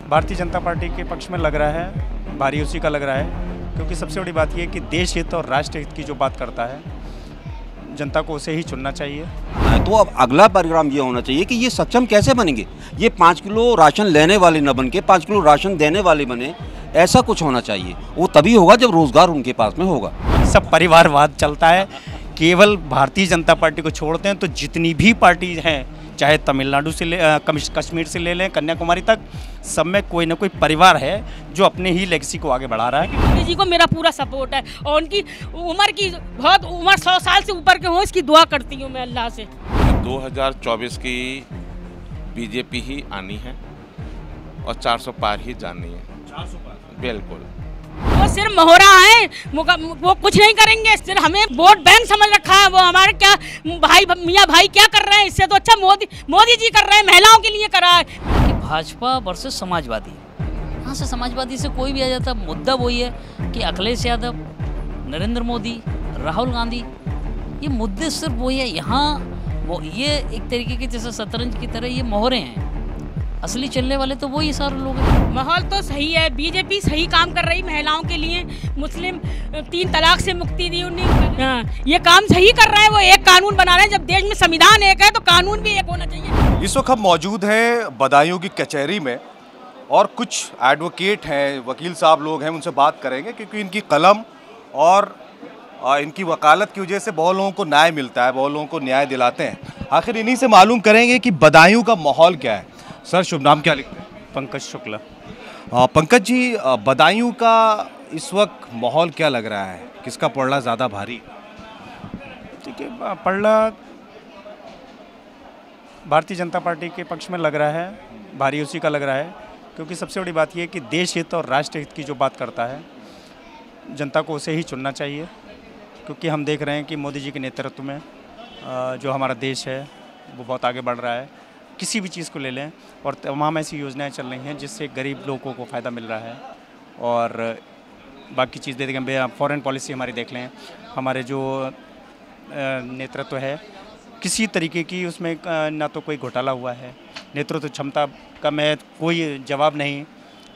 Bharatiya Janata party के पक्ष में लग रहा है, भारी उसी का लग रहा है, क्योंकि सबसे बड़ी बात यह है कि देश हित और राष्ट्र हित की जो बात करता है, जनता को उसे ही चुनना चाहिए। तो अब अगला प्रोग्राम ये होना चाहिए कि ये सक्षम कैसे बनेंगे, ये 5 किलो राशन लेने वाले न बन के 5 किलो राशन देने वाले बने, ऐसा कुछ होना चाहिए। वो तभी होगा जब रोजगार उनके पास में होगा। सब परिवारवाद चलता है, केवल भारतीय जनता पार्टी को छोड़ते हैं तो जितनी भी पार्टी हैं, चाहे तमिलनाडु से कश्मीर से ले लें कन्याकुमारी तक, सब में कोई ना कोई परिवार है जो अपने ही लेगेसी को आगे बढ़ा रहा है। मोदी जी को मेरा पूरा सपोर्ट है और उनकी उम्र की बहुत उम्र 100 साल से ऊपर के हो, इसकी दुआ करती हूँ मैं अल्लाह से। 2024 की बीजेपी ही आनी है और 400 पार ही जानी है। 400 पार बिल्कुल। वो सिर्फ मोहरा है, वो कुछ नहीं करेंगे, सिर्फ हमें वोट बैंक समझ रखा है। वो हमारे क्या भाई मियाँ भाई क्या कर रहे हैं, इससे तो अच्छा मोदी जी कर रहे हैं, महिलाओं के लिए करा है। कि भाजपा वर्सेस समाजवादी, यहाँ से समाजवादी से कोई भी आ जाता, मुद्दा वही है कि अखिलेश यादव, नरेंद्र मोदी, राहुल गांधी, ये मुद्दे सिर्फ वही है। यहाँ वो ये एक तरीके के जैसे शतरंज की तरह ये मोहरे हैं, असली चलने वाले तो वही सारे लोग हैं। माहौल तो सही है, बीजेपी सही काम कर रही महिलाओं के लिए, मुस्लिम 3 तलाक से मुक्ति दी उन्हें, ये काम सही कर रहे हैं। वो एक कानून बना रहे हैं, जब देश में संविधान एक है तो कानून भी एक होना चाहिए। इस वक्त हम मौजूद हैं बदायूं की कचहरी में और कुछ एडवोकेट हैं, वकील साहब लोग हैं, उनसे बात करेंगे क्योंकि इनकी कलम और इनकी वकालत की वजह से बहुत लोगों को न्याय मिलता है, बहुत लोगों को न्याय दिलाते हैं। आखिर इन्हीं से मालूम करेंगे कि बदायूं का माहौल क्या है। सर शुभ नाम क्या लिखते हैं? पंकज शुक्ला। पंकज जी, बदायूं का इस वक्त माहौल क्या लग रहा है, किसका पलड़ा ज़्यादा भारी? ठीक है, पलड़ा भारतीय जनता पार्टी के पक्ष में लग रहा है, भारी उसी का लग रहा है, क्योंकि सबसे बड़ी बात यह है कि देश हित और राष्ट्र हित की जो बात करता है, जनता को उसे ही चुनना चाहिए। क्योंकि हम देख रहे हैं कि मोदी जी के नेतृत्व में जो हमारा देश है वो बहुत आगे बढ़ रहा है। किसी भी चीज़ को ले लें और तमाम ऐसी योजनाएं चल रही हैं जिससे गरीब लोगों को फ़ायदा मिल रहा है। और बाकी चीज़ देखें, फॉरेन पॉलिसी हमारी देख लें, हमारे जो नेतृत्व है किसी तरीके की उसमें ना तो कोई घोटाला हुआ है, नेतृत्व क्षमता का मैं कोई जवाब नहीं,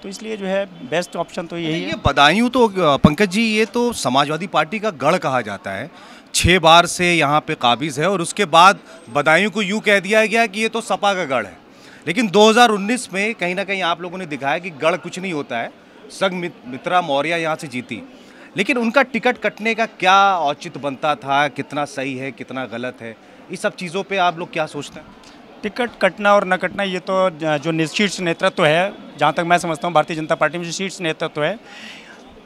तो इसलिए जो है बेस्ट ऑप्शन तो यही है। ये बदायूं तो पंकज जी, ये तो समाजवादी पार्टी का गढ़ कहा जाता है, 6 बार से यहाँ पे काबिज है और उसके बाद बदायूं को यूँ कह दिया गया कि ये तो सपा का गढ़ है। लेकिन 2019 में कहीं ना कहीं आप लोगों ने दिखाया कि गढ़ कुछ नहीं होता है, संघमित्रा मौर्य यहाँ से जीती। लेकिन उनका टिकट कटने का क्या औचित्य बनता था, कितना सही है कितना गलत है, इस सब चीज़ों पर आप लोग क्या सोचते हैं? टिकट कटना और न कटना ये तो जो शीर्ष नेतृत्व है, जहाँ तक मैं समझता हूँ भारतीय जनता पार्टी में जो शीर्ष नेतृत्व है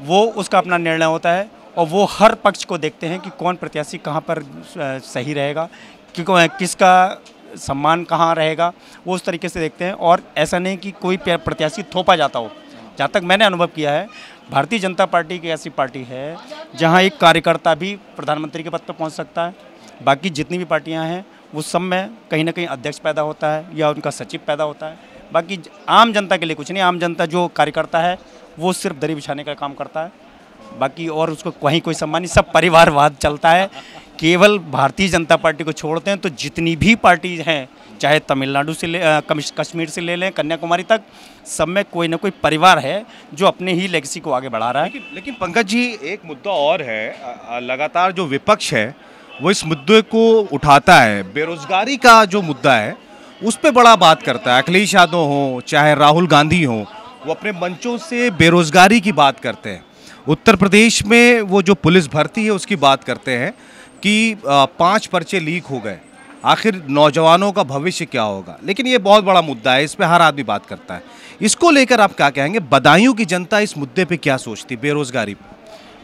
वो उसका अपना निर्णय होता है और वो हर पक्ष को देखते हैं कि कौन प्रत्याशी कहाँ पर सही रहेगा, किसका सम्मान कहाँ रहेगा, वो उस तरीके से देखते हैं। और ऐसा नहीं कि कोई प्रत्याशी थोपा जाता हो। जहाँ तक मैंने अनुभव किया है, भारतीय जनता पार्टी की ऐसी पार्टी है जहाँ एक कार्यकर्ता भी प्रधानमंत्री के पद पर पहुँच सकता है। बाकी जितनी भी पार्टियाँ हैं वो सब में कहीं ना कहीं अध्यक्ष पैदा होता है या उनका सचिव पैदा होता है। बाकी आम जनता के लिए कुछ नहीं, आम जनता जो कार्यकर्ता है वो सिर्फ दरी बिछाने का काम करता है, बाकी और उसको कहीं कोई सम्मान नहीं। सब परिवारवाद चलता है, केवल भारतीय जनता पार्टी को छोड़ते हैं तो जितनी भी पार्टी हैं, चाहे तमिलनाडु से कश्मीर से ले लें कन्याकुमारी तक, सब में कोई ना कोई परिवार है जो अपने ही लेगेसी को आगे बढ़ा रहा है। लेकिन पंकज जी, एक मुद्दा और है, लगातार जो विपक्ष है वो इस मुद्दे को उठाता है, बेरोजगारी का जो मुद्दा है उस पर बड़ा बात करता है। अखिलेश यादव हो चाहे राहुल गांधी हो, वो अपने मंचों से बेरोजगारी की बात करते हैं। उत्तर प्रदेश में वो जो पुलिस भर्ती है उसकी बात करते हैं कि 5 पर्चे लीक हो गए, आखिर नौजवानों का भविष्य क्या होगा। लेकिन ये बहुत बड़ा मुद्दा है, इस पर हर आदमी बात करता है। इसको लेकर आप क्या कहेंगे, बदायूं की जनता इस मुद्दे पे क्या सोचती, बेरोजगारी?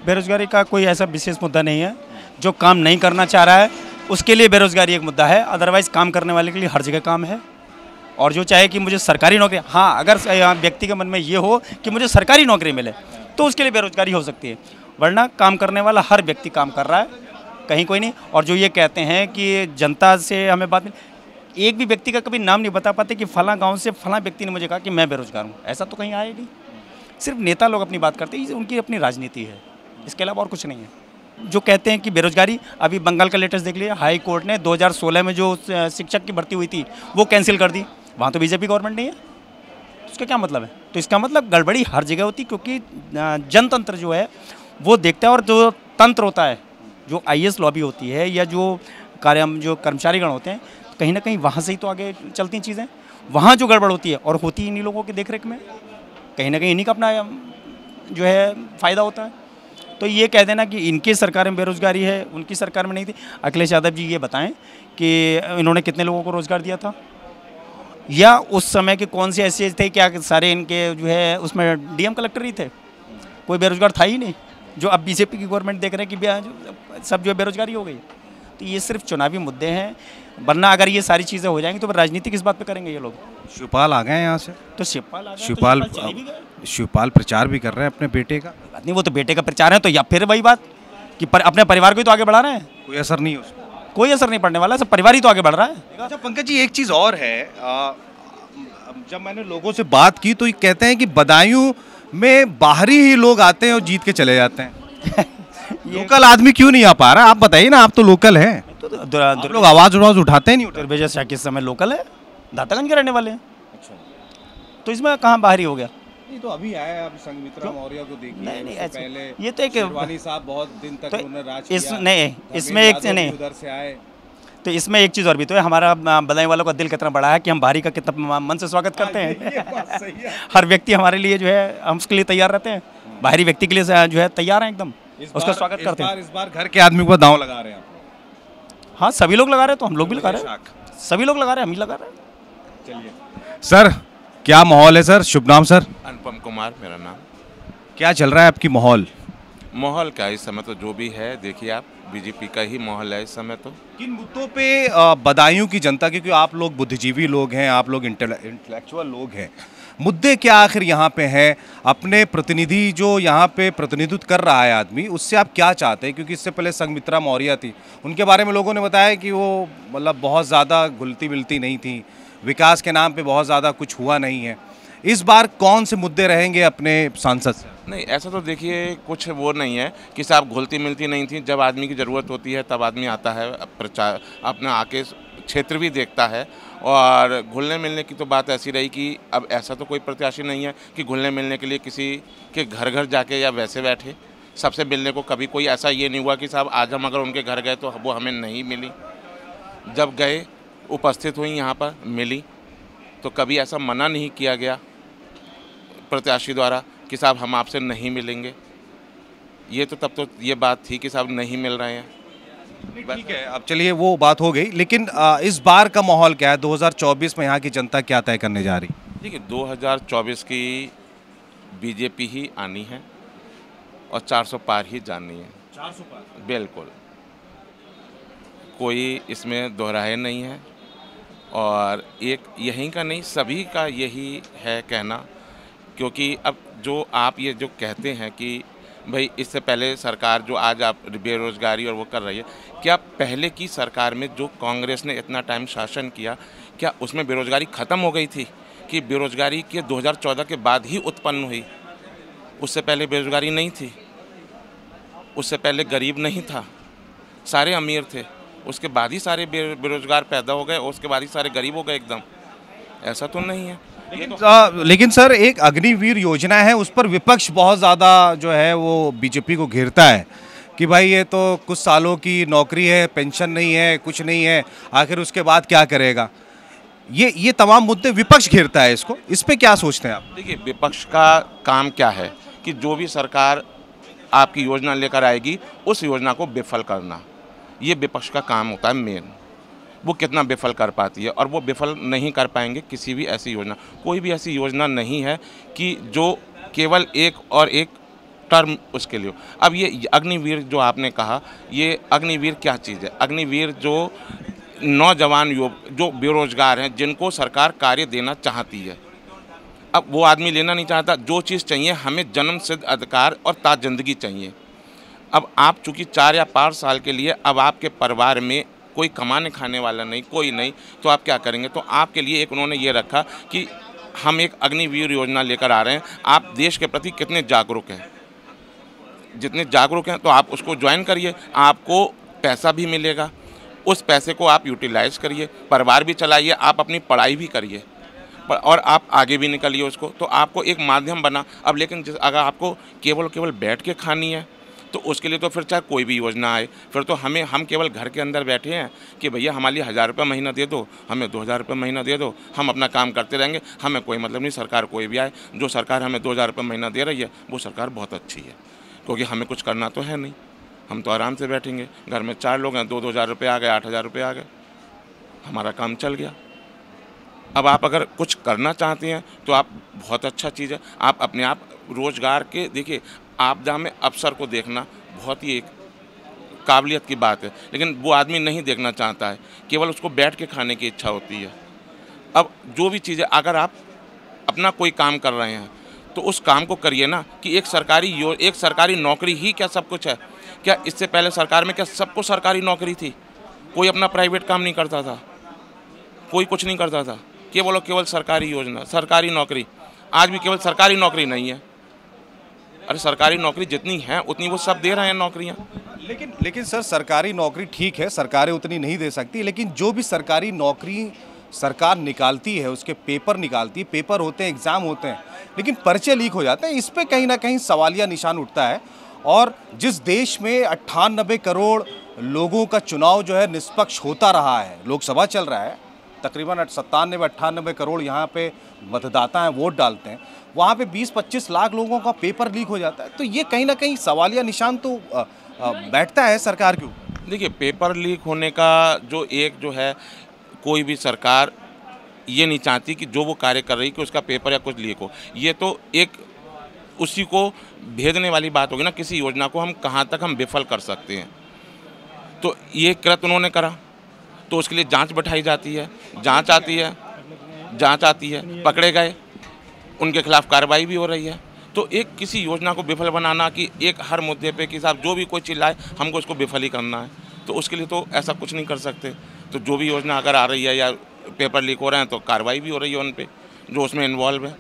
बेरोजगारी का कोई ऐसा विशेष मुद्दा नहीं है। जो काम नहीं करना चाह रहा है उसके लिए बेरोजगारी एक मुद्दा है, अदरवाइज़ काम करने वाले के लिए हर जगह काम है। और जो चाहे कि मुझे सरकारी नौकरी, हाँ, अगर व्यक्ति के मन में ये हो कि मुझे सरकारी नौकरी मिले तो उसके लिए बेरोजगारी हो सकती है, वरना काम करने वाला हर व्यक्ति काम कर रहा है, कहीं कोई नहीं। और जो ये कहते हैं कि जनता से हमें बात मिली, एक भी व्यक्ति का कभी नाम नहीं बता पाते कि फलां गांव से फलां व्यक्ति ने मुझे कहा कि मैं बेरोजगार हूँ, ऐसा तो कहीं आया नहीं। सिर्फ नेता लोग अपनी बात करते हैं, उनकी अपनी राजनीति है, इसके अलावा और कुछ नहीं है। जो कहते हैं कि बेरोजगारी, अभी बंगाल का लेटेस्ट देख लिया, हाई कोर्ट ने 2016 में जो शिक्षक की भर्ती हुई थी वो कैंसिल कर दी, वहाँ तो बीजेपी गवर्नमेंट नहीं है। उसका क्या मतलब है? तो इसका मतलब गड़बड़ी हर जगह होती, क्योंकि जनतंत्र जो है वो देखता है, और जो तंत्र होता है, जो आईएएस लॉबी होती है या जो कर्मचारीगण होते हैं, कहीं ना कहीं वहाँ से ही तो आगे चलती चीज़ें। वहाँ जो गड़बड़ होती है और होती ही इन्हीं लोगों की देखरेख में, कहीं ना कहीं इन्हीं का अपना जो है फ़ायदा होता है। तो ये कह देना कि इनकी सरकार में बेरोज़गारी है, उनकी सरकार में नहीं थी। अखिलेश यादव जी ये बताएं कि इन्होंने कितने लोगों को रोज़गार दिया था, या उस समय के कौन से ऐसे थे, क्या सारे इनके जो है उसमें डीएम कलेक्टर ही थे, कोई बेरोज़गार था ही नहीं। जो अब बीजेपी की गवर्नमेंट देख रहे हैं कि सब जो है बेरोज़गारी हो गई। तो ये सिर्फ चुनावी मुद्दे हैं, वरना अगर ये सारी चीज़ें हो जाएंगी तो फिर राजनीति किस बात पे करेंगे ये लोग? शिवपाल आ गए यहाँ से, तो शिवपाल आ गए, शिवपाल तो चले भी गए। शिवपाल प्रचार भी कर रहे हैं अपने बेटे का। बात नहीं, वो तो बेटे का प्रचार है, तो या फिर वही बात कि अपने परिवार को ही तो आगे बढ़ा रहे हैं। कोई असर नहीं है उसका। कोई असर नहीं पड़ने वाला, सब परिवार ही तो आगे बढ़ रहा है। अच्छा पंकज जी, एक चीज़ और है, जब मैंने लोगों से बात की तो ये कहते हैं कि बदायूं में बाहरी ही लोग आते हैं और जीत के चले जाते हैं। लोकल आदमी क्यों नहीं आ पा रहा? आप बताइए ना, आप तो लोकल हैं, आप लोग आवाज उठाते नहीं। दुर्बेजा शाह किस समय लोकल है, दातागंज के रहने वाले हैं। अच्छा, तो इसमें कहाँ बाहरी हो गया? नहीं तो अभी आया, अभी संघमित्रा मौर्य को देखिए। नहीं उससे पहले ये तो एक शेरवानी साहब बहुत दिन तक तो उन्होंने राज किया। नहीं, इसमें एक नहीं, उधर से आए। तो इसमें एक चीज़ और भी तो है, हमारा बदायूं वालों का दिल कितना बड़ा है कि हम बाहरी का कितना मन से स्वागत करते हैं। हर व्यक्ति हमारे लिए जो है, हम उसके लिए तैयार रहते हैं, बाहरी व्यक्ति के लिए जो है तैयार हैं एकदम, उसका स्वागत करते हैं। इस बार घर के आदमी को दांव लगा रहे हैं आप? हाँ, सभी लोग लगा रहे हैं, तो हम लोग भी लगा रहे हैं, सभी लोग लगा रहे हैं, हम ही लगा रहे हैं। चलिए सर, क्या माहौल है सर? शुभ नाम सर? अनुपम कुमार मेरा नाम। क्या चल रहा है आपकी माहौल? माहौल क्या इस समय तो जो भी है, देखिए आप, बीजेपी का ही माहौल है इस समय। तो किन मुद्दों पे बदायूं की जनता, क्योंकि आप लोग बुद्धिजीवी लोग हैं, आप लोग इंटेलेक्चुअल लोग हैं, मुद्दे क्या आखिर यहाँ पे हैं? अपने प्रतिनिधि जो यहाँ पे प्रतिनिधित्व कर रहा है आदमी, उससे आप क्या चाहते हैं? क्योंकि इससे पहले संघमित्रा मौर्य थी, उनके बारे में लोगों ने बताया कि वो मतलब बहुत ज़्यादा घुलती मिलती नहीं थी, विकास के नाम पे बहुत ज़्यादा कुछ हुआ नहीं है। इस बार कौन से मुद्दे रहेंगे अपने सांसद से? नहीं, ऐसा तो देखिए कुछ वो नहीं है कि साहब घुलती मिलती नहीं थी। जब आदमी की ज़रूरत होती है तब आदमी आता है, प्रचार अपना आके क्षेत्र भी देखता है। और घुलने मिलने की तो बात ऐसी रही कि अब ऐसा तो कोई प्रत्याशी नहीं है कि घुलने मिलने के लिए किसी के घर घर जाके या वैसे बैठे सबसे मिलने को। कभी कोई ऐसा ये नहीं हुआ कि साहब आज हम अगर उनके घर गए तो वो हमें नहीं मिली, जब गए उपस्थित हुई यहाँ पर मिली। तो कभी ऐसा मना नहीं किया गया प्रत्याशी द्वारा कि साहब हम आपसे नहीं मिलेंगे। ये तो तब तो ये बात थी कि साहब नहीं मिल रहे हैं। ठीक है, अब चलिए वो बात हो गई, लेकिन इस बार का माहौल क्या है? 2024 में यहाँ की जनता क्या तय करने जा रही? देखिए 2024 की बीजेपी ही आनी है और 400 पार ही जानी है। 400 पार? बिल्कुल, कोई इसमें दोहराए नहीं है। और एक यहीं का नहीं, सभी का यही है कहना। क्योंकि अब जो आप ये जो कहते हैं कि भाई इससे पहले सरकार जो आज आप बेरोज़गारी और वो कर रही है, क्या पहले की सरकार में जो कांग्रेस ने इतना टाइम शासन किया, क्या उसमें बेरोज़गारी ख़त्म हो गई थी? कि बेरोज़गारी के 2014 के बाद ही उत्पन्न हुई? उससे पहले बेरोज़गारी नहीं थी, उससे पहले गरीब नहीं था, सारे अमीर थे। उसके बाद ही सारे बेरोज़गार पैदा हो गए और उसके बाद ही सारे गरीब हो गए एकदम। ऐसा तो नहीं है। लेकिन सर, एक अग्निवीर योजना है, उस पर विपक्ष बहुत ज़्यादा जो है वो बीजेपी को घेरता है कि भाई ये तो कुछ सालों की नौकरी है, पेंशन नहीं है, कुछ नहीं है, आखिर उसके बाद क्या करेगा? ये तमाम मुद्दे विपक्ष घेरता है इसको, इस पे क्या सोचते हैं आप? देखिए विपक्ष का काम क्या है कि जो भी सरकार आपकी योजना लेकर आएगी उस योजना को विफल करना, ये विपक्ष का काम होता है मेन। वो कितना विफल कर पाती है, और वो विफल नहीं कर पाएंगे किसी भी ऐसी योजना। कोई भी ऐसी योजना नहीं है कि जो केवल एक और एक टर्म उसके लिए हो। अब ये अग्निवीर जो आपने कहा, ये अग्निवीर क्या चीज़ है? अग्निवीर जो नौजवान युवक जो बेरोजगार हैं, जिनको सरकार कार्य देना चाहती है, अब वो आदमी लेना नहीं चाहता। जो चीज़ चाहिए हमें जन्म सिद्ध अधिकार और ताज़िंदगी चाहिए। अब आप चूँकि 4 या 5 साल के लिए अब आपके परिवार में कोई कमाने खाने वाला नहीं, कोई नहीं, तो आप क्या करेंगे? तो आपके लिए एक उन्होंने ये रखा कि हम एक अग्निवीर योजना लेकर आ रहे हैं। आप देश के प्रति कितने जागरूक हैं? जितने जागरूक हैं तो आप उसको ज्वाइन करिए, आपको पैसा भी मिलेगा, उस पैसे को आप यूटिलाइज़ करिए, परिवार भी चलाइए, आप अपनी पढ़ाई भी करिए। और आप आगे भी निकलिए उसको, तो आपको एक माध्यम बना। अब लेकिन अगर आपको केवल बैठ के खानी है तो उसके लिए तो फिर चाहे कोई भी योजना आए, फिर तो हम केवल घर के अंदर बैठे हैं कि भैया हमारे लिए 1000 रुपये महीना दे दो, हमें 2000 रुपये महीना दे दो, हम अपना काम करते रहेंगे, हमें कोई मतलब नहीं सरकार कोई भी आए। जो सरकार हमें 2000 रुपये महीना दे रही है वो सरकार बहुत अच्छी है, क्योंकि हमें कुछ करना तो है नहीं, हम तो आराम से बैठेंगे। घर में 4 लोग हैं, 2-2000 रुपये आ गए, 8000 रुपये आ गए, हमारा काम चल गया। अब आप अगर कुछ करना चाहते हैं तो आप बहुत अच्छा चीज़ है, आप अपने आप रोज़गार के देखिए आपदा में अवसर को देखना बहुत ही एक काबिलियत की बात है, लेकिन वो आदमी नहीं देखना चाहता है, केवल उसको बैठ के खाने की इच्छा होती है। अब जो भी चीज़ें अगर आप अपना कोई काम कर रहे हैं तो उस काम को करिए ना कि एक सरकारी नौकरी ही क्या सब कुछ है? क्या इससे पहले सरकार में क्या सबको सरकारी नौकरी थी? कोई अपना प्राइवेट काम नहीं करता था, कोई कुछ नहीं करता था, केवल सरकारी योजना, सरकारी नौकरी। आज भी केवल सरकारी नौकरी नहीं है, अरे सरकारी नौकरी जितनी है उतनी वो सब दे रहे हैं नौकरियां। लेकिन सर सरकारी नौकरी ठीक है, सरकारें उतनी नहीं दे सकती, लेकिन जो भी सरकारी नौकरी सरकार निकालती है उसके पेपर निकालती है, पेपर होते हैं, एग्ज़ाम होते हैं, लेकिन पर्चे लीक हो जाते हैं। इस पे कहीं ना कहीं सवालिया निशान उठता है। और जिस देश में 98 करोड़ लोगों का चुनाव जो है निष्पक्ष होता रहा है, लोकसभा चल रहा है, तकरीबन 97-98 करोड़ यहाँ पे मतदाता हैं, वोट डालते हैं, वहाँ पे 20-25 लाख लोगों का पेपर लीक हो जाता है। तो ये कहीं ना कहीं सवालिया निशान तो बैठता है सरकार के ऊपर। देखिए पेपर लीक होने का जो है कोई भी सरकार ये नहीं चाहती कि जो वो कार्य कर रही कि उसका पेपर या कुछ लीक हो। ये तो एक उसी को भेदने वाली बात होगी ना, किसी योजना को हम कहाँ तक हम विफल कर सकते हैं। तो ये कृत्य उन्होंने करा तो उसके लिए जांच बैठाई जाती है, जांच आती है, पकड़े गए, उनके खिलाफ कार्रवाई भी हो रही है। तो एक किसी योजना को विफल बनाना कि एक हर मुद्दे पे कि साहब जो भी कोई चिल्लाए हमको इसको विफल ही करना है, तो उसके लिए तो ऐसा कुछ नहीं कर सकते। तो जो भी योजना अगर आ रही है या पेपर लीक हो रहे हैं तो कार्रवाई भी हो रही है उन पे जो उसमें इन्वॉल्व है।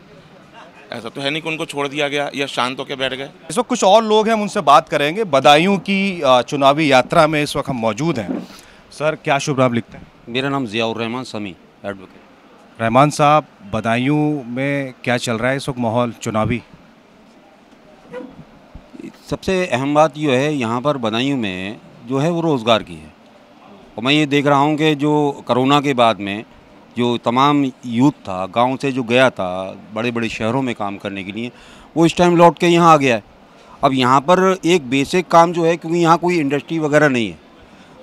ऐसा तो है नहीं कि उनको छोड़ दिया गया या शांत होकर बैठ गए। इस वक्त कुछ और लोग हैं, हम उनसे बात करेंगे। बदायूं की चुनावी यात्रा में इस वक्त हम मौजूद हैं। सर क्या शुभ नाम लिखते हैं? मेरा नाम ज़ियाउर रहमान समी, एडवोकेट। रहमान साहब, बदायूं में क्या चल रहा है इस वक्त माहौल चुनावी? सबसे अहम बात ये है यहाँ पर बदायूं में जो है वो रोज़गार की है। और मैं ये देख रहा हूँ कि जो कोरोना के बाद में जो तमाम यूथ था गांव से जो गया था बड़े बड़े शहरों में काम करने के लिए, वो इस टाइम लौट के यहाँ आ गया है। अब यहाँ पर एक बेसिक काम जो है, क्योंकि यहाँ कोई इंडस्ट्री वगैरह नहीं है,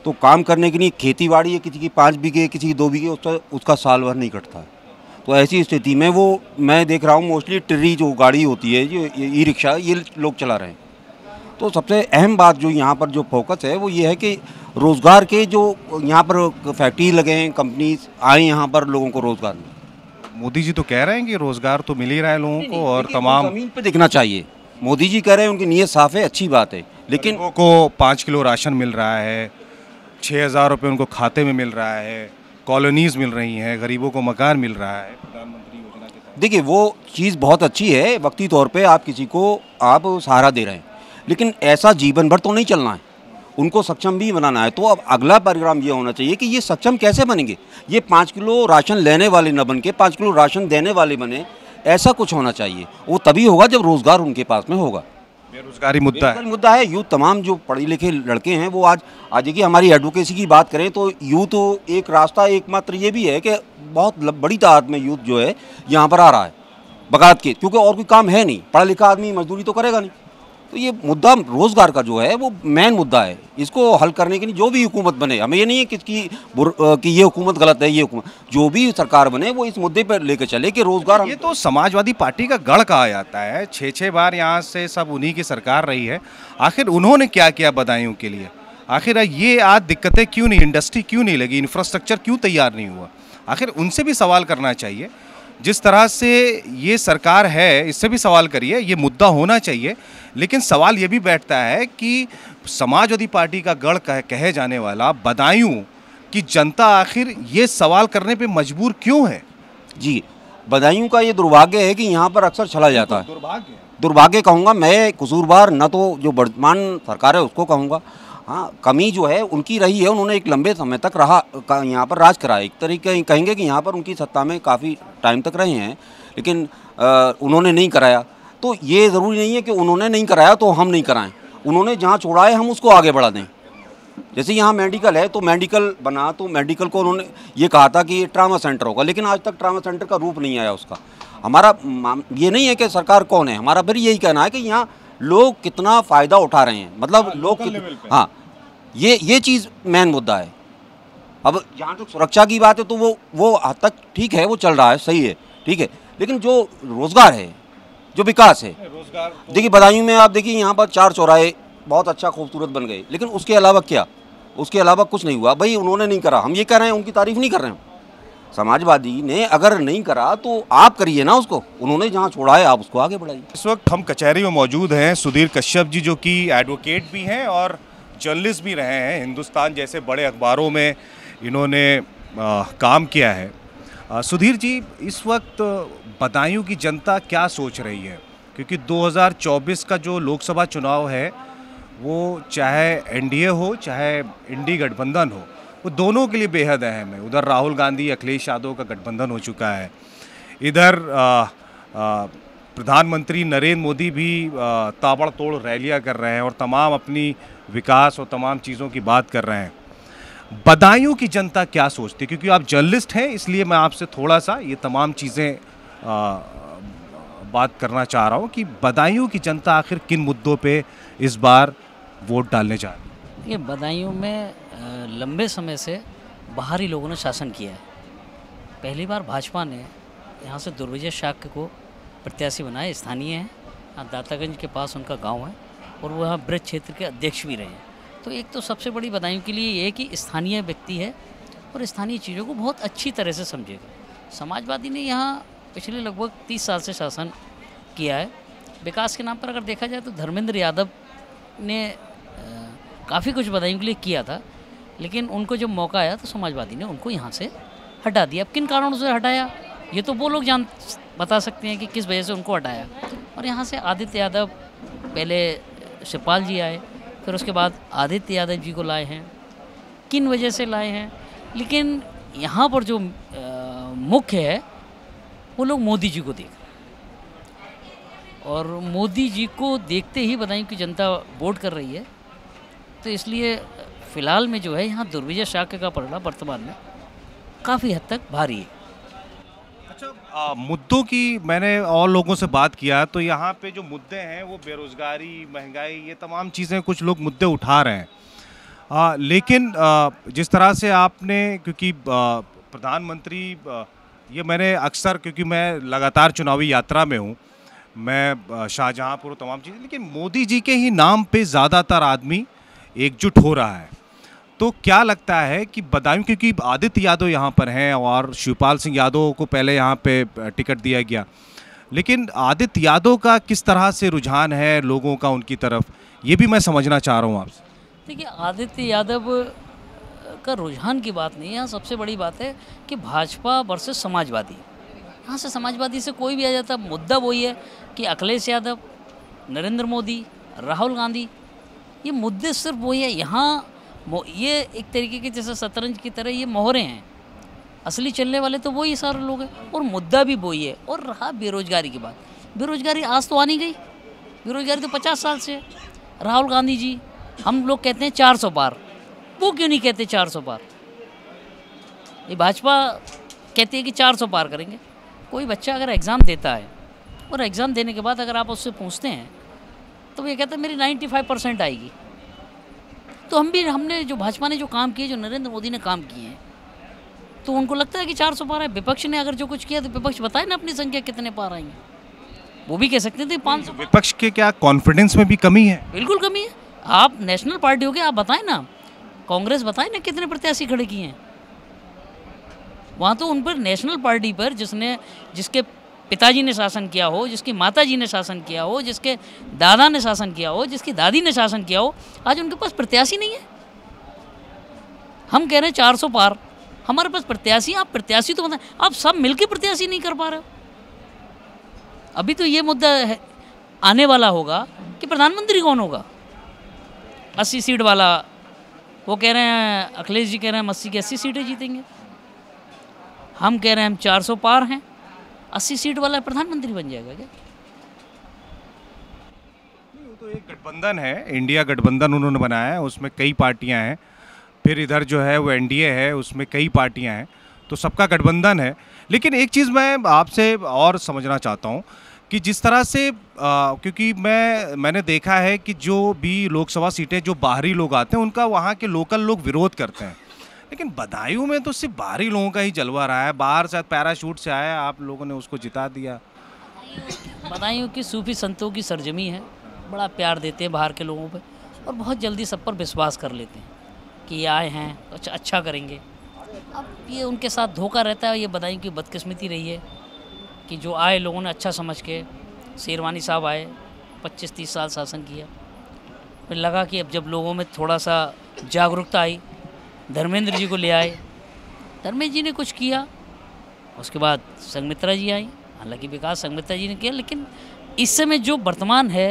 तो काम करने के लिए खेती बाड़ी है, किसी की 5 बीघे किसी की 2 बीघे, उसका साल भर नहीं कटता है। तो ऐसी स्थिति में वो मैं देख रहा हूँ मोस्टली टिर्री जो गाड़ी होती है, जो ई रिक्शा, ये लोग चला रहे हैं। तो सबसे अहम बात जो यहाँ पर जो फोकस है वो ये है कि रोज़गार के जो यहाँ पर फैक्ट्री लगे हैं, कंपनीज आए यहाँ पर लोगों को रोज़गार मिले। मोदी जी तो कह रहे हैं कि रोज़गार तो मिल ही रहा है लोगों को, और तमाम ज़मीन पे दिखना चाहिए। मोदी जी कह रहे हैं, उनकी नीयत साफ़ है, अच्छी बात है, लेकिन लोगों को 5 किलो राशन मिल रहा है, 6000 रुपये उनको खाते में मिल रहा है, कॉलोनीज़ मिल रही हैं, गरीबों को मकान मिल रहा है प्रधानमंत्री योजना के तहत। देखिए वो चीज़ बहुत अच्छी है, वक्ती तौर पे आप किसी को आप सहारा दे रहे हैं, लेकिन ऐसा जीवन भर तो नहीं चलना है, उनको सक्षम भी बनाना है। तो अब अगला प्रोग्राम ये होना चाहिए कि ये सक्षम कैसे बनेंगे। ये 5 किलो राशन लेने वाले न बन के 5 किलो राशन देने वाले बने, ऐसा कुछ होना चाहिए। वो तभी होगा जब रोज़गार उनके पास में होगा। बेरोजगारी मुद्दा है। यूथ तमाम जो पढ़े लिखे लड़के हैं वो आज देखिए हमारी एडवोकेसी की बात करें तो यूथ एक रास्ता एकमात्र ये भी है कि बहुत बड़ी तादाद में यूथ जो है यहाँ पर आ रहा है बगावत के, क्योंकि और कोई काम है नहीं, पढ़ा लिखा आदमी मजदूरी तो करेगा नहीं। तो ये मुद्दा रोज़गार का जो है वो मेन मुद्दा है, इसको हल करने के लिए जो भी हुकूमत बने, हमें ये नहीं है कि ये हुकूमत गलत है, ये हुकूमत जो भी सरकार बने वो इस मुद्दे पर लेकर चले कि रोज़गार। ये तो समाजवादी पार्टी का गढ़ कहा जाता है, 6-6 बार यहाँ से सब उन्हीं की सरकार रही है। आखिर उन्होंने क्या किया बदायूं के लिए? आखिर ये आज दिक्कतें क्यों नहीं, इंडस्ट्री क्यों नहीं लगी, इंफ्रास्ट्रक्चर क्यों तैयार नहीं हुआ? आखिर उनसे भी सवाल करना चाहिए। जिस तरह से ये सरकार है इससे भी सवाल करिए, ये मुद्दा होना चाहिए। लेकिन सवाल ये भी बैठता है कि समाजवादी पार्टी का गढ़ कहे जाने वाला बदायूं की जनता आखिर ये सवाल करने पे मजबूर क्यों है? जी, बदायूं का ये दुर्भाग्य है कि यहाँ पर अक्सर चला जाता है। दुर्भाग्य दुर्भाग्य कहूँगा मैं, कसूरवार न तो जो वर्तमान सरकार है उसको कहूँगा, हाँ, कमी जो है उनकी रही है। उन्होंने एक लंबे समय तक यहाँ पर राज करा है। एक तरीके कहेंगे कि यहाँ पर उनकी सत्ता में काफ़ी टाइम तक रहे हैं, लेकिन उन्होंने नहीं कराया। तो ये ज़रूरी नहीं है कि उन्होंने नहीं कराया तो हम नहीं कराएं। उन्होंने जहाँ छोड़ा है हम उसको आगे बढ़ा दें। जैसे यहाँ मेडिकल है तो मेडिकल बना, तो मेडिकल को उन्होंने ये कहा था कि ये ट्रामा सेंटर होगा, लेकिन आज तक ट्रामा सेंटर का रूप नहीं आया उसका। हमारा ये नहीं है कि सरकार कौन है, हमारा फिर यही कहना है कि यहाँ लोग कितना फ़ायदा उठा रहे हैं, मतलब लोग हाँ, ये चीज़ मेन मुद्दा है। अब जहाँ तक सुरक्षा की बात है तो वो हद तक ठीक है, वो चल रहा है, सही है, ठीक है। लेकिन जो रोज़गार है, जो विकास है, देखिए बदायूं में आप देखिए यहाँ पर 4 चौराहे बहुत अच्छा खूबसूरत बन गए, लेकिन उसके अलावा क्या, उसके अलावा कुछ नहीं हुआ। भाई उन्होंने नहीं करा, हम ये कह रहे हैं, उनकी तारीफ नहीं कर रहे हैं। समाजवादी ने अगर नहीं करा तो आप करिए ना उसको, उन्होंने जहाँ छोड़ा है आप उसको आगे बढ़ाइए। इस वक्त हम कचहरी में मौजूद हैं सुधीर कश्यप जी, जो कि एडवोकेट भी हैं और जर्नलिस्ट भी रहे हैं। हिंदुस्तान जैसे बड़े अखबारों में इन्होंने काम किया है। सुधीर जी, इस वक्त बदायूं की जनता क्या सोच रही है? क्योंकि 2024 का जो लोकसभा चुनाव है वो चाहे एनडीए हो चाहे इंडी गठबंधन हो, वो दोनों के लिए बेहद अहम है। उधर राहुल गांधी अखिलेश यादव का गठबंधन हो चुका है, इधर प्रधानमंत्री नरेंद्र मोदी भी ताबड़तोड़ रैलियां कर रहे हैं और तमाम अपनी विकास और तमाम चीज़ों की बात कर रहे हैं। बदायूं की जनता क्या सोचती है? क्योंकि आप जर्नलिस्ट हैं, इसलिए मैं आपसे थोड़ा सा ये तमाम चीज़ें बात करना चाह रहा हूँ कि बदायूं की जनता आखिर किन मुद्दों पे इस बार वोट डालने जा रही है। ये बदायूं में लंबे समय से बाहरी लोगों ने शासन किया है। पहली बार भाजपा ने यहाँ से दुर्विजय शाक्य को प्रत्याशी बनाए, स्थानीय हैं, यहाँ दातागंज के पास उनका गांव है और वो यहाँ ब्रज क्षेत्र के अध्यक्ष भी रहे हैं। तो एक तो सबसे बड़ी बदायूं के लिए ये है कि स्थानीय व्यक्ति है और स्थानीय चीज़ों को बहुत अच्छी तरह से समझेगा। समाजवादी ने यहाँ पिछले लगभग 30 साल से शासन किया है। विकास के नाम पर अगर देखा जाए तो धर्मेंद्र यादव ने काफ़ी कुछ बदायूं के लिए किया था, लेकिन उनको जब मौका आया तो समाजवादी ने उनको यहाँ से हटा दिया। अब किन कारणों से हटाया ये तो वो लोग बता सकते हैं कि किस वजह से उनको हटाया। और यहाँ से आदित्य यादव, पहले शिवपाल जी आए, फिर उसके बाद आदित्य यादव जी को लाए हैं। किन वजह से लाए हैं, लेकिन यहाँ पर जो मुख्य है वो लोग मोदी जी को देख रहे हैं और मोदी जी को देखते ही बदायूं की जनता वोट कर रही है। तो इसलिए फ़िलहाल में जो है यहाँ दुर्विजय शाक्य का पलड़ा वर्तमान में काफ़ी हद तक भारी है। अच्छा, मुद्दों की मैंने और लोगों से बात किया तो यहाँ पे जो मुद्दे हैं वो बेरोज़गारी, महंगाई, ये तमाम चीज़ें कुछ लोग मुद्दे उठा रहे हैं। लेकिन जिस तरह से आपने, क्योंकि प्रधानमंत्री, ये मैंने अक्सर, क्योंकि मैं लगातार चुनावी यात्रा में हूँ, मैं शाहजहाँपुर तमाम चीज़ें, लेकिन मोदी जी के ही नाम पे ज़्यादातर आदमी एकजुट हो रहा है। तो क्या लगता है कि बदायूं, क्योंकि आदित्य यादव यहाँ पर हैं और शिवपाल सिंह यादव को पहले यहाँ पे टिकट दिया गया, लेकिन आदित्य यादव का किस तरह से रुझान है लोगों का उनकी तरफ, ये भी मैं समझना चाह रहा हूँ आपसे। देखिए, आदित्य यादव का रुझान की बात नहीं है, यहाँ सबसे बड़ी बात है कि भाजपा वर्सेस समाजवादी। यहाँ से समाजवादी से कोई भी आ जाता, मुद्दा वही है कि अखिलेश यादव, नरेंद्र मोदी, राहुल गांधी, ये मुद्दे सिर्फ वही है। यहाँ ये एक तरीके के जैसे शतरंज की तरह ये मोहरे हैं, असली चलने वाले तो वही सारे लोग हैं और मुद्दा भी वही है। और रहा बेरोजगारी की बात, बेरोजगारी आज तो आ नहीं गई, बेरोजगारी तो 50 साल से है। राहुल गांधी जी, हम लोग कहते हैं 400 पार, वो क्यों नहीं कहते 400 पार? ये भाजपा कहती है कि 400 पार करेंगे। कोई बच्चा अगर एग्ज़ाम देता है और एग्ज़ाम देने के बाद अगर आप उससे पूछते हैं तो वो ये कहता है मेरी 95% आएगी। तो हमने जो भाजपा ने जो काम किए, जो नरेंद्र मोदी ने काम किए हैं, तो उनको लगता है कि 400 पार है। विपक्ष ने अगर जो कुछ किया तो विपक्ष बताए ना अपनी संख्या कितने पार आएंगे, वो भी कह सकते थे 500। विपक्ष के क्या कॉन्फिडेंस में भी कमी है? बिल्कुल कमी है। आप नेशनल पार्टी हो गए, आप बताएं ना, कांग्रेस बताए ना कितने प्रत्याशी खड़े किए हैं। वहाँ तो उन पर नेशनल पार्टी पर जिसके पिताजी ने शासन किया हो, जिसकी माताजी ने शासन किया हो, जिसके दादा ने शासन किया हो, जिसकी दादी ने शासन किया हो, आज उनके पास प्रत्याशी नहीं है। हम कह रहे हैं 400 पार, हमारे पास प्रत्याशी, आप प्रत्याशी तो बताएं, आप सब मिलकर प्रत्याशी नहीं कर पा रहे हो। अभी तो ये मुद्दा है आने वाला होगा कि प्रधानमंत्री कौन होगा। 80 सीट वाला वो कह रहे हैं, अखिलेश जी कह रहे हैं हम 80 की 80 सीटें जीतेंगे। हम कह रहे हैं हम 400 पार हैं, 80 सीट वाला प्रधानमंत्री बन जाएगा क्या? तो एक गठबंधन है, इंडिया गठबंधन उन्होंने बनाया है, उसमें कई पार्टियां हैं। फिर इधर जो है वो एनडीए है, उसमें कई पार्टियां हैं, तो सबका गठबंधन है। लेकिन एक चीज़ मैं आपसे और समझना चाहता हूं कि जिस तरह से क्योंकि मैंने देखा है कि जो भी लोकसभा सीटें जो बाहरी लोग आते हैं उनका वहाँ के लोकल लोग विरोध करते हैं, लेकिन बदायूं में तो सिर्फ बाहरी लोगों का ही जलवा रहा है। बाहर शायद पैराशूट से आया, आप लोगों ने उसको जिता दिया। बदायूं की सूफी संतों की सरजमी है, बड़ा प्यार देते हैं बाहर के लोगों पे और बहुत जल्दी सब पर विश्वास कर लेते हैं कि ये आए हैं कुछ अच्छा करेंगे। अब ये उनके साथ धोखा रहता है। ये बदायूं की बदकिस्मती रही है कि जो आए लोगों ने अच्छा समझ के, शेरवानी साहब आए, 25-30 साल शासन किया, फिर लगा कि अब जब लोगों में थोड़ा सा जागरूकता आई, धर्मेंद्र जी को ले आए, धर्मेंद्र जी ने कुछ किया, उसके बाद संघमित्रा जी आई। हालांकि विकास संघमित्रा जी ने किया, लेकिन इस समय जो वर्तमान है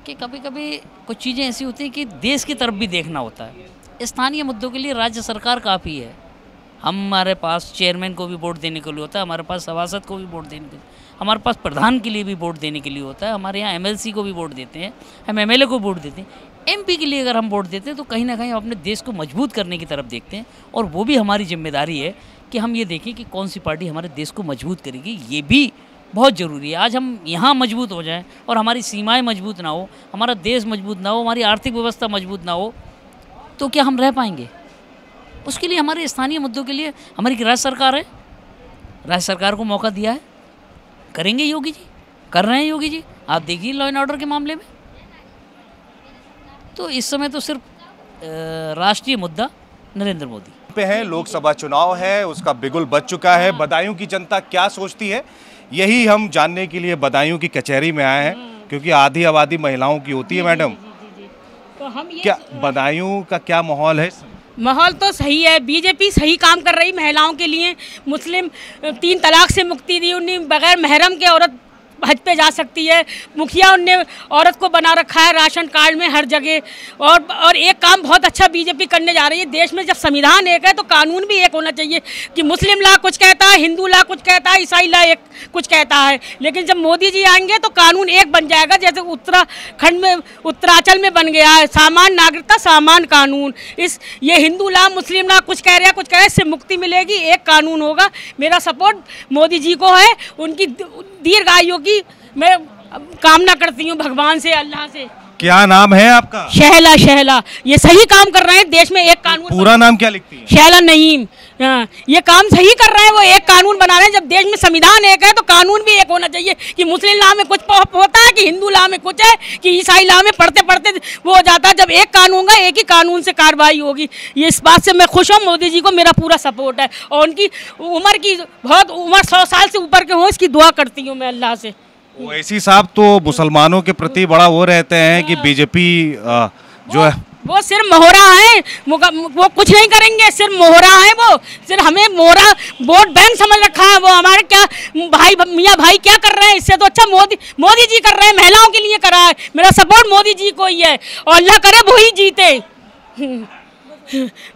कि कभी कभी कुछ चीज़ें ऐसी होती हैं कि देश की तरफ भी देखना होता है। स्थानीय मुद्दों के लिए राज्य सरकार काफ़ी है। हमारे पास चेयरमैन को भी वोट देने के लिए होता है, हमारे पास सभासद को भी वोट देने के लिए, हमारे पास प्रधान के लिए भी वोट देने के लिए होता है, हमारे यहाँ एमएलसी को भी वोट देते हैं, हम एमएलए को वोट देते हैं, एमपी के लिए अगर हम वोट देते हैं तो कहीं ना कहीं हम अपने देश को मजबूत करने की तरफ देखते हैं। और वो भी हमारी जिम्मेदारी है कि हम ये देखें कि कौन सी पार्टी हमारे देश को मजबूत करेगी। ये भी बहुत ज़रूरी है। आज हम यहाँ मजबूत हो जाएं और हमारी सीमाएं मजबूत ना हो, हमारा देश मजबूत ना हो, हमारी आर्थिक व्यवस्था मजबूत ना हो, तो क्या हम रह पाएंगे? उसके लिए हमारे स्थानीय मुद्दों के लिए हमारी राज्य सरकार है, राज्य सरकार को मौका दिया है, करेंगे योगी जी, कर रहे हैं योगी जी। आप देखिए लॉ एंड ऑर्डर के मामले में तो इस समय तो सिर्फ राष्ट्रीय मुद्दा नरेंद्र मोदी पे है। लोकसभा चुनाव है, उसका बिगुल बज चुका है। बदायूं की जनता क्या सोचती है, यही हम जानने के लिए बदायूं की कचहरी में आए हैं, क्योंकि आधी आबादी महिलाओं की होती है। मैडम, तो हम ये क्या बदायूं का क्या माहौल है? माहौल तो सही है, बीजेपी सही काम कर रही महिलाओं के लिए। मुस्लिम 3 तलाक से मुक्ति दी उन्हें, बगैर महरम के औरत हज पे जा सकती है। मुखिया उनने औरत को बना रखा है राशन कार्ड में हर जगह। और एक काम बहुत अच्छा बीजेपी करने जा रही है। देश में जब संविधान एक है तो कानून भी एक होना चाहिए कि मुस्लिम ला कुछ कहता है, हिंदू ला कुछ कहता है, ईसाई ला एक कुछ कहता है। लेकिन जब मोदी जी आएंगे तो कानून एक बन जाएगा, जैसे उत्तराखंड में, उत्तरांचल में बन गया है सामान नागरिकता सामान कानून। ये हिंदू ला मुस्लिम ला कुछ कह रहा है कुछ कह रहा है, इससे मुक्ति मिलेगी, एक कानून होगा। मेरा सपोर्ट मोदी जी को है, उनकी दीर्घायु की मैं कामना करती हूँ भगवान से, अल्लाह से। क्या नाम है आपका? शहला। शहला ये सही काम कर रहे हैं, देश में एक कानून। पूरा नाम क्या लिखती है? शहला नईम। हाँ, ये काम सही कर रहे हैं, वो एक कानून बना रहे हैं। जब देश में संविधान एक है तो कानून भी एक होना चाहिए कि मुस्लिम लॉ में कुछ होता है, कि हिंदू लॉ में कुछ है, कि ईसाई लॉ में पढ़ते पढ़ते वो हो जाता है। जब एक कानून होगा, एक ही कानून से कार्रवाई होगी। ये इस बात से मैं खुश हूँ, मोदी जी को मेरा पूरा सपोर्ट है। और उनकी उम्र की बहुत उम्र 100 साल से ऊपर के हो, इसकी दुआ करती हूँ मैं अल्लाह से। ओवैसी साहब तो मुसलमानों के प्रति बड़ा वो रहते हैं कि बीजेपी जो है वो सिर्फ मोहरा है, वो कुछ नहीं करेंगे, सिर्फ मोहरा है। वो सिर्फ हमें मोहरा वोट बैंक समझ रखा है। वो हमारे क्या भाई मियाँ भाई क्या कर रहे हैं, इससे तो अच्छा मोदी जी कर रहे हैं, महिलाओं के लिए करा है। मेरा सपोर्ट मोदी जी को ही है और अल्लाह करे वो ही जीते।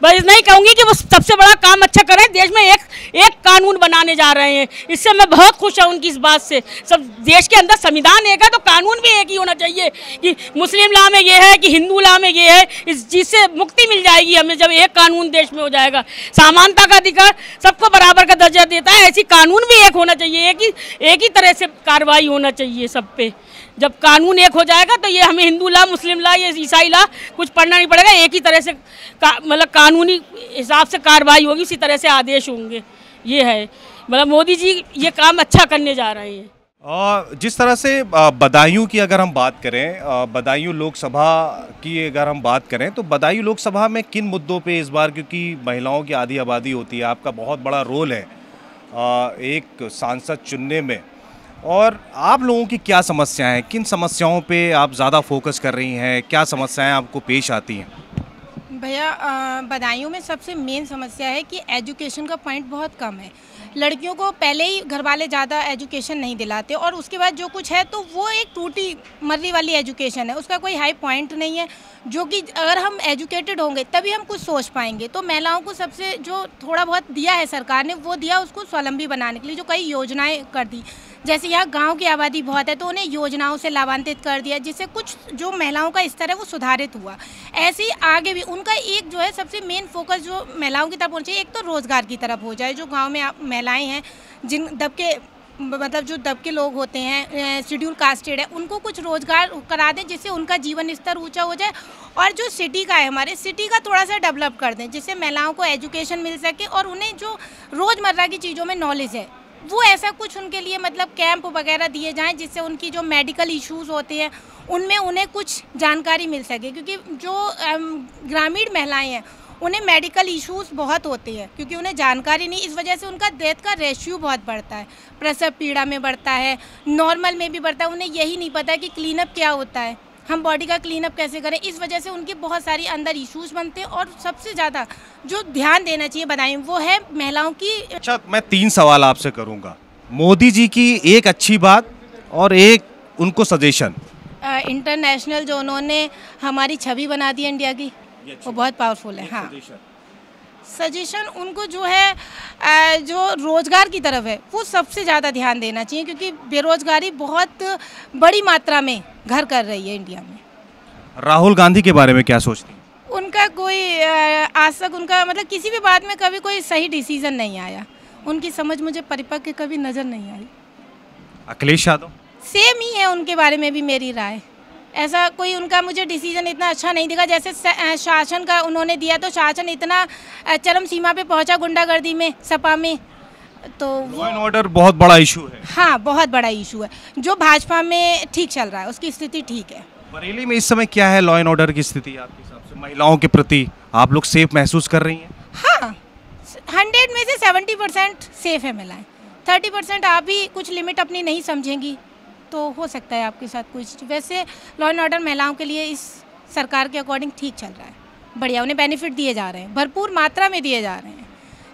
बस नहीं कहूँगी कि वो सबसे बड़ा काम अच्छा करें। देश में एक कानून बनाने जा रहे हैं, इससे मैं बहुत खुश हूँ उनकी इस बात से। सब देश के अंदर संविधान एक है तो कानून भी एक ही होना चाहिए कि मुस्लिम लॉ में ये है, कि हिंदू लॉ में ये है। इस चीज़ से मुक्ति मिल जाएगी हमें जब एक कानून देश में हो जाएगा। समानता का अधिकार सबको बराबर का दर्जा देता है, ऐसी कानून भी एक होना चाहिए। एक ही तरह से कार्रवाई होना चाहिए सब पे। जब कानून एक हो जाएगा तो ये हमें हिंदू ला मुस्लिम ला ये ईसाई ला कुछ पढ़ना नहीं पड़ेगा, एक ही तरह से मतलब कानूनी हिसाब से कार्रवाई होगी, उसी तरह से आदेश होंगे। ये है मतलब मोदी जी ये काम अच्छा करने जा रहे हैं। जिस तरह से बदायूं की अगर हम बात करें, बदायूं लोकसभा की अगर हम बात करें तो बदायूं लोकसभा में किन मुद्दों पे इस बार, क्योंकि महिलाओं की आधी आबादी होती है, आपका बहुत बड़ा रोल है एक सांसद चुनने में, और आप लोगों की क्या समस्याएं हैं, किन समस्याओं पे आप ज़्यादा फोकस कर रही हैं, क्या समस्याएं आपको पेश आती हैं? भैया बदायूं में सबसे मेन समस्या है कि एजुकेशन का पॉइंट बहुत कम है। लड़कियों को पहले ही घर वाले ज़्यादा एजुकेशन नहीं दिलाते और उसके बाद जो कुछ है तो वो एक टूटी मर्री वाली एजुकेशन है, उसका कोई हाई पॉइंट नहीं है, जो कि अगर हम एजुकेटेड होंगे तभी हम कुछ सोच पाएंगे। तो महिलाओं को सबसे जो थोड़ा बहुत दिया है सरकार ने वो दिया उसको स्वावलंबी बनाने के लिए, जो कई योजनाएं कर दी। जैसे यहाँ गांव की आबादी बहुत है तो उन्हें योजनाओं से लाभान्वित कर दिया, जिससे कुछ जो महिलाओं का स्तर है वो सुधारित हुआ। ऐसे ही आगे भी उनका एक जो है सबसे मेन फोकस जो महिलाओं की तरफ होना चाहिए, एक तो रोज़गार की तरफ हो जाए। जो गांव में महिलाएं हैं जिन दबके मतलब जो दबके लोग होते हैं, शेड्यूल कास्टेड है, उनको कुछ रोज़गार करा दें जिससे उनका जीवन स्तर ऊंचा हो जाए। और जो सिटी का है हमारे सिटी का थोड़ा सा डेवलप कर दें जिससे महिलाओं को एजुकेशन मिल सके और उन्हें जो रोज़मर्रा की चीज़ों में नॉलेज है वो ऐसा कुछ उनके लिए मतलब कैंप वगैरह दिए जाएं जिससे उनकी जो मेडिकल इश्यूज़ होते हैं उनमें उन्हें कुछ जानकारी मिल सके। क्योंकि जो ग्रामीण महिलाएं हैं उन्हें मेडिकल इश्यूज़ बहुत होते हैं क्योंकि उन्हें जानकारी नहीं, इस वजह से उनका डेथ का रेशियो बहुत बढ़ता है, प्रसव पीड़ा में बढ़ता है, नॉर्मल में भी बढ़ता है। उन्हें यही नहीं पता कि क्लीनअप क्या होता है, हम बॉडी का क्लीनअप कैसे करें। इस वजह से उनकी बहुत सारी अंदर इश्यूज़ बनते हैं और सबसे ज़्यादा जो ध्यान देना चाहिए बताएं वो है महिलाओं की। अच्छा, मैं 3 सवाल आपसे करूंगा। मोदी जी की एक अच्छी बात और एक उनको सजेशन। इंटरनेशनल जो उन्होंने हमारी छवि बना दी इंडिया की वो बहुत पावरफुल है। हाँ, सजेशन उनको जो है जो रोज़गार की तरफ है वो सबसे ज़्यादा ध्यान देना चाहिए क्योंकि बेरोज़गारी बहुत बड़ी मात्रा में घर कर रही है इंडिया में। राहुल गांधी के बारे में क्या सोचती हैं? उनका कोई आज तक उनका मतलब किसी भी बात में कभी कोई सही डिसीजन नहीं आया, उनकी समझ मुझे परिपक्व कभी नज़र नहीं आई। अखिलेश यादव सेम ही है, उनके बारे में भी मेरी राय, ऐसा कोई उनका मुझे डिसीजन इतना अच्छा नहीं दिखा। जैसे शासन का उन्होंने दिया तो शासन इतना चरम सीमा पे पहुंचा गुंडागर्दी में, सपा में, तो लॉ एंड ऑर्डर बहुत बड़ा इशू है। हाँ, बहुत बड़ा इशू है। जो भाजपा में ठीक चल रहा है उसकी स्थिति ठीक है। बरेली में इस समय क्या है लॉ एंड ऑर्डर की स्थिति आपके हिसाब से? महिलाओं के प्रति आप लोग सेफ महसूस कर रही हैं? हाँ, 100 में से 70% सेफ है महिलाएं, 30% आप भी कुछ लिमिट अपनी नहीं समझेंगी तो हो सकता है आपके साथ कुछ। वैसे लॉ एंड ऑर्डर महिलाओं के लिए इस सरकार के अकॉर्डिंग ठीक चल रहा है, बढ़िया, उन्हें बेनिफिट दिए जा रहे हैं, भरपूर मात्रा में दिए जा रहे हैं,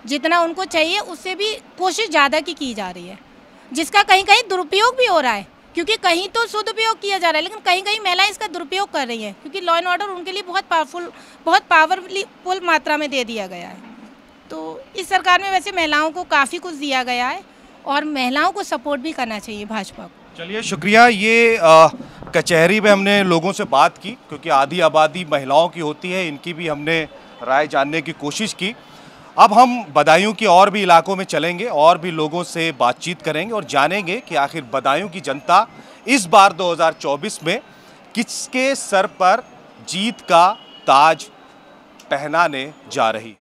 जितना उनको चाहिए उससे भी कोशिश ज़्यादा की जा रही है, जिसका कहीं कहीं दुरुपयोग भी हो रहा है क्योंकि कहीं तो सदुपयोग किया जा रहा है लेकिन कहीं कहीं महिलाएं इसका दुरुपयोग कर रही हैं क्योंकि लॉ एंड ऑर्डर उनके लिए बहुत पावरफुल मात्रा में दे दिया गया है। तो इस सरकार में वैसे महिलाओं को काफ़ी कुछ दिया गया है और महिलाओं को सपोर्ट भी करना चाहिए भाजपा को। चलिए, शुक्रिया। ये कचहरी में हमने लोगों से बात की क्योंकि आधी आबादी महिलाओं की होती है, इनकी भी हमने राय जानने की कोशिश की। अब हम बदायूं के और भी इलाकों में चलेंगे और भी लोगों से बातचीत करेंगे और जानेंगे कि आखिर बदायूं की जनता इस बार 2024 में किसके सर पर जीत का ताज पहनाने जा रही।